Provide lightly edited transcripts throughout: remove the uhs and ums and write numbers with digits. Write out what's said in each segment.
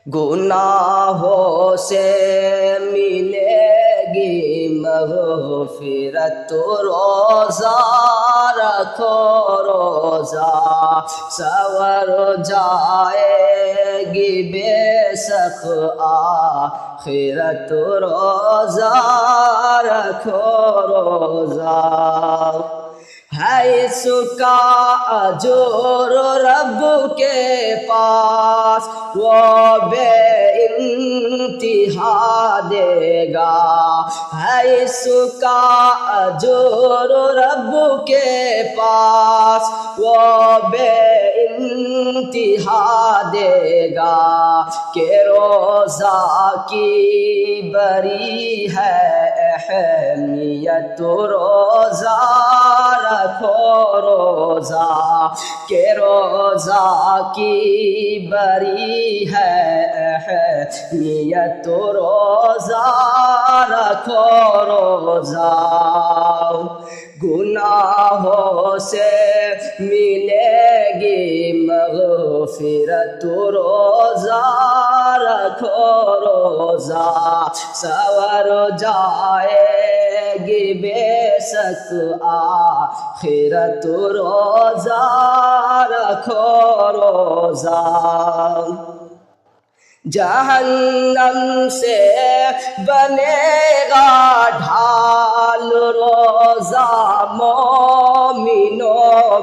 गुनाहों से मिलेगी मग़फ़िरत, रोज़ा रखो रोज़ा सवर जाएगी बेशक आखिरत, रोज़ा रखो रोज़ा है इसका अजर रब के पास, वो बेइंतिहा देगा। है इसका अजर रब के पास, वो बेइंतिहा देगा। कि रोज़ा की बड़ी है अहमियत, रोज़ा रखो रोज़ा के रोज़ा की बड़ी है अहमियत, रोज़ा रखो रोज़ा। गुनाहों से मिलेगी मग़फ़िरत, रोज़ा रखो रोज़ा सवर जाएगी बेशक आखिरत, रोज़ा रखो रोज़ा। जहन्नम से बनेगा ढाल, रोज़ा मोमिनो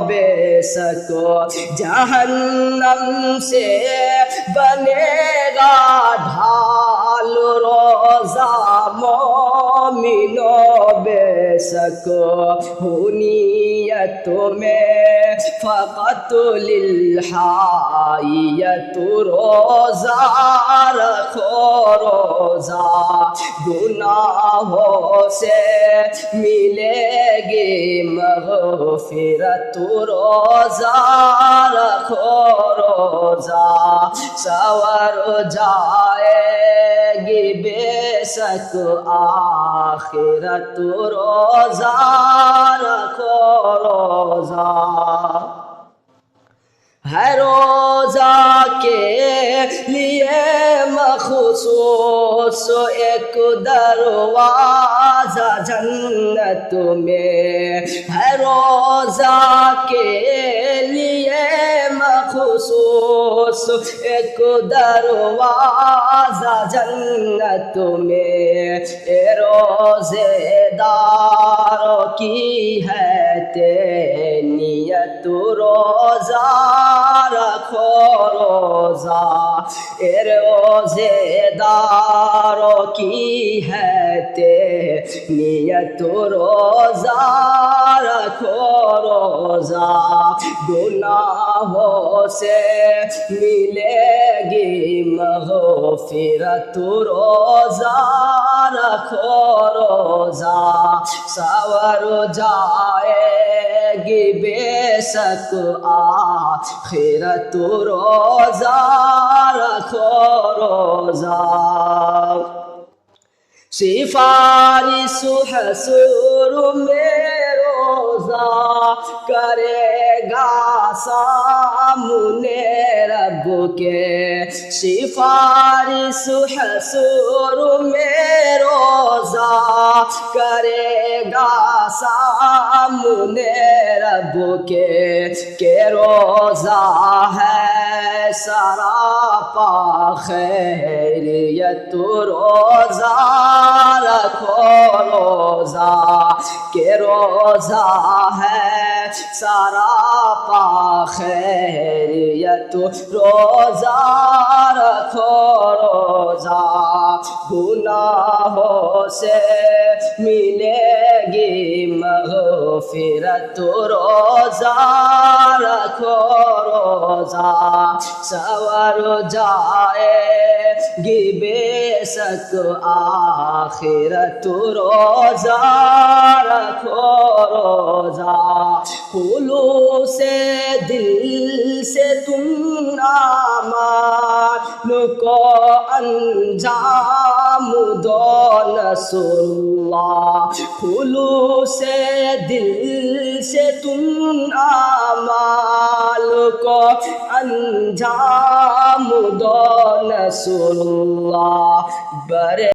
बेशक। जहन्नम से बनेगा ढाल, रोज़ा मोमिनो बेशक। हुनियत में फ़क़त लिल्हायत, रोज़ा रखो रोज़ा गुनाहों से मिलेगी मग़फ़िरत, रोज़ा रखो रोज़ा सवर जाएगी बेशक आखिरत, रोज़ा रखो रोज़ा। है रोज़ा के लिए मख़सूस एक दरवाज़ा जन्नत में। है रोज़ा के लिए मख़सूस एक दरवाज़ा जन्नत में। ए रोज़ेदारों की है नियत, रोज़ा रखो रोज़ा। ए रोज़ेदारों की है नियत, रोज़ा रखो रोज़ा। गुनाहों से मिलेगी मग़फ़िरत, रोज़ा रखो रोज़ा सवर जाएगी बेशक आखिरत, रोज़ा रखो रोज़ा। सिफारिश हसूर में रोज़ा करेगा सामने रब के। सिफारिश हसूर में रोज़ा करेगा सामने रब के रोज़ा है सरापा खैरियत, रोज़ा रखो रोज़ा के रोज़ा है सरापा खैरियत, रोज़ा रखो रोज़ा। गुनाहों से मिलेगी मग़फ़िरत, रोज़ा रखो रोज़ा सवर जाए بے شک آخرت روزہ رکھو روزہ خلوص دل سے تم اعمال کو انجام دو نصر اللہ خلوص دل سے تم اعمال کو انجام دو نصر اللہ